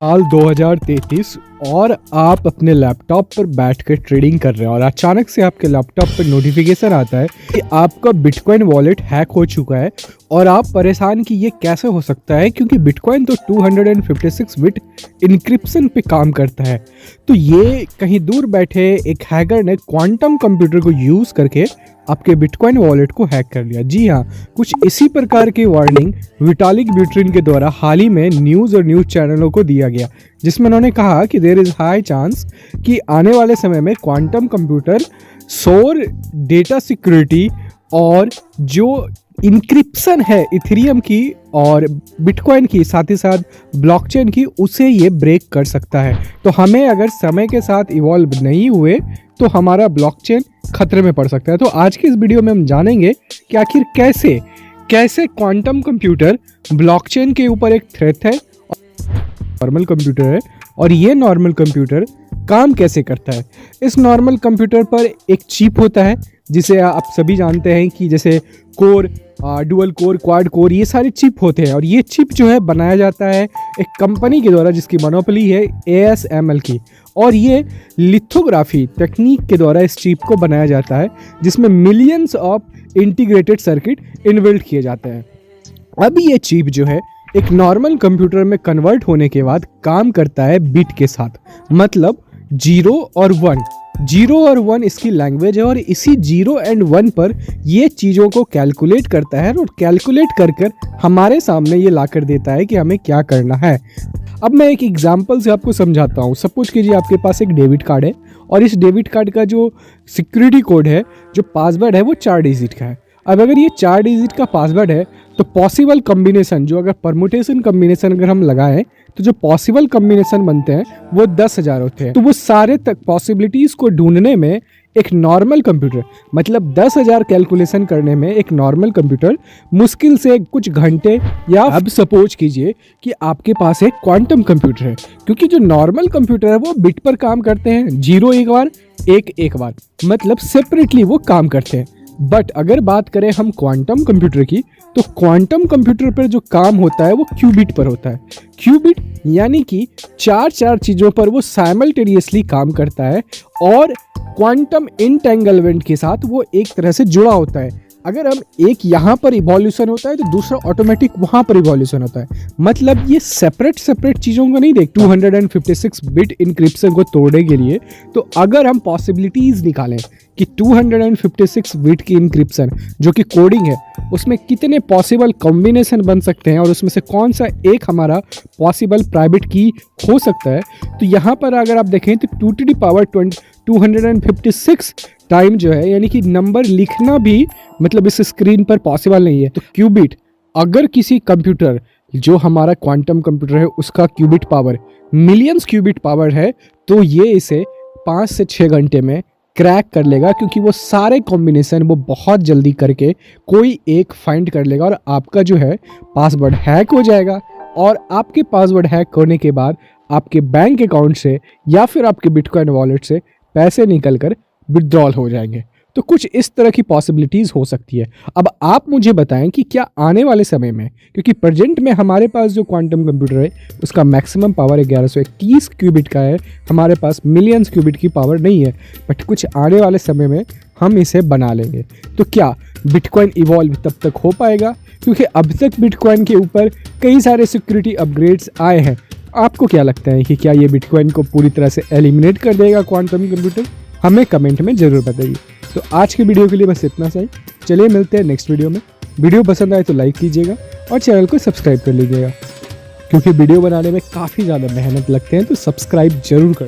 साल 2033 और आप अपने लैपटॉप पर बैठ कर ट्रेडिंग कर रहे हैं और अचानक से आपके लैपटॉप पर नोटिफिकेशन आता है कि आपका बिटकॉइन वॉलेट हैक हो चुका है और आप परेशान कि ये कैसे हो सकता है, क्योंकि बिटकॉइन तो 256 बिट इनक्रिप्शन पे काम करता है। तो ये कहीं दूर बैठे एक हैकर ने क्वांटम कंप्यूटर को यूज़ करके आपके बिटकॉइन वॉलेट को हैक कर लिया। जी हाँ, कुछ इसी प्रकार की वार्निंग विटालिक ब्यूटेरिन के द्वारा हाल ही में न्यूज़ और न्यूज़ चैनलों को दिया गया, जिसमें उन्होंने कहा कि देयर इज़ हाई चांस कि आने वाले समय में क्वांटम कंप्यूटर शोर डेटा सिक्योरिटी और जो इंक्रिप्शन है इथेरियम की और बिटकॉइन की, साथ ही साथ ब्लॉकचेन की, उसे ये ब्रेक कर सकता है। तो हमें अगर समय के साथ इवॉल्व नहीं हुए तो हमारा ब्लॉकचेन खतरे में पड़ सकता है। तो आज की इस वीडियो में हम जानेंगे कि आखिर कैसे क्वांटम कंप्यूटर ब्लॉकचेन के ऊपर एक थ्रेट है, नॉर्मल कंप्यूटर है, और ये नॉर्मल कंप्यूटर काम कैसे करता है। इस नॉर्मल कंप्यूटर पर एक चिप होता है जिसे आप सभी जानते हैं कि जैसे core, dual core, quad core, ये सारे चिप होते हैं। और ये चिप जो है बनाया जाता है एक कंपनी के द्वारा जिसकी मोनोपोली है ASML की, और ये लिथोग्राफी टेक्निक के द्वारा इस चिप को बनाया जाता है जिसमें millions of integrated circuit inbuilt किए जाते हैं। अब ये चिप जो है एक नॉर्मल कंप्यूटर में कन्वर्ट होने के बाद काम करता है बिट के साथ, मतलब 0 और 1। 0 और 1 इसकी लैंग्वेज है और इसी 0 एंड 1 पर ये चीज़ों को कैलकुलेट करता है और कैलकुलेट कर हमारे सामने ये ला कर देता है कि हमें क्या करना है। अब मैं एक एग्जांपल से आपको समझाता हूँ। सपोज कीजिए आपके पास एक डेबिट कार्ड है और इस डेबिट कार्ड का जो सिक्योरिटी कोड है, जो पासवर्ड है, वो 4 डिजिट का है। अब अगर ये 4 डिजिट का पासवर्ड है तो पॉसिबल कम्बिनेशन, जो अगर परमुटेशन कम्बिनेशन अगर हम लगाएं तो जो पॉसिबल कम्बिनेशन बनते हैं वो 10,000 होते हैं। तो वो सारे तक पॉसिबिलिटीज़ को ढूंढने में एक नॉर्मल कंप्यूटर, मतलब 10,000 कैलकुलेशन करने में एक नॉर्मल कंप्यूटर मुश्किल से कुछ घंटे, या अब सपोज कीजिए कि आपके पास एक क्वांटम कंप्यूटर है, क्योंकि जो नॉर्मल कंप्यूटर है वो बिट पर काम करते हैं, 0 एक बार, 1 एक बार, मतलब सेपरेटली वो काम करते हैं। बट अगर बात करें हम क्वांटम कंप्यूटर की, तो क्वांटम कंप्यूटर पर जो काम होता है वो क्यूबिट पर होता है। क्यूबिट यानी कि 4 चीज़ों पर वो साइमल्टेनियसली काम करता है और क्वांटम इंटेंगलमेंट के साथ वो एक तरह से जुड़ा होता है। अगर हम एक यहाँ पर इवोल्यूशन होता है तो दूसरा ऑटोमेटिक वहाँ पर इवोल्यूशन होता है। मतलब ये सेपरेट चीज़ों को नहीं देख। 256 बिट इंक्रिप्शन को तोड़ने के लिए तो अगर हम पॉसिबिलिटीज़ निकालें कि 256 बिट की इंक्रिप्शन जो कि कोडिंग है उसमें कितने पॉसिबल कॉम्बिनेशन बन सकते हैं और उसमें से कौन सा एक हमारा पॉसिबल प्राइवेट की हो सकता है, तो यहाँ पर अगर आप देखें तो 2 to the power 256 टाइम जो है, यानी कि नंबर लिखना भी मतलब इस स्क्रीन पर पॉसिबल नहीं है। तो क्यूबिट, अगर किसी कंप्यूटर जो हमारा क्वांटम कंप्यूटर है उसका qubit power millions qubit power है, तो ये इसे 5 से 6 घंटे में क्रैक कर लेगा, क्योंकि वो सारे कॉम्बिनेशन वो बहुत जल्दी करके कोई एक फाइंड कर लेगा और आपका जो है पासवर्ड हैक हो जाएगा। और आपके पासवर्ड हैक होने के बाद आपके बैंक अकाउंट से या फिर आपके बिटकॉइन वॉलेट से पैसे निकल कर विड्रॉल हो जाएंगे। तो कुछ इस तरह की पॉसिबिलिटीज़ हो सकती है। अब आप मुझे बताएं कि क्या आने वाले समय में, क्योंकि प्रेजेंट में हमारे पास जो क्वांटम कंप्यूटर है उसका मैक्सिमम पावर 1121 क्यूबिट का है, हमारे पास मिलियंस क्यूबिट की पावर नहीं है, बट कुछ आने वाले समय में हम इसे बना लेंगे। तो क्या बिटकॉइन इवॉल्व तब तक हो पाएगा? क्योंकि अब तक बिटकॉइन के ऊपर कई सारे सिक्योरिटी अपग्रेड्स आए हैं। आपको क्या लगता है कि क्या ये बिटकॉइन को पूरी तरह से एलिमिनेट कर देगा क्वांटम कंप्यूटर? हमें कमेंट में ज़रूर बताइए। तो आज के वीडियो के लिए बस इतना सा ही। चलिए मिलते हैं नेक्स्ट वीडियो में। वीडियो पसंद आए तो लाइक कीजिएगा और चैनल को सब्सक्राइब कर लीजिएगा, क्योंकि वीडियो बनाने में काफ़ी ज़्यादा मेहनत लगते हैं, तो सब्सक्राइब जरूर करें।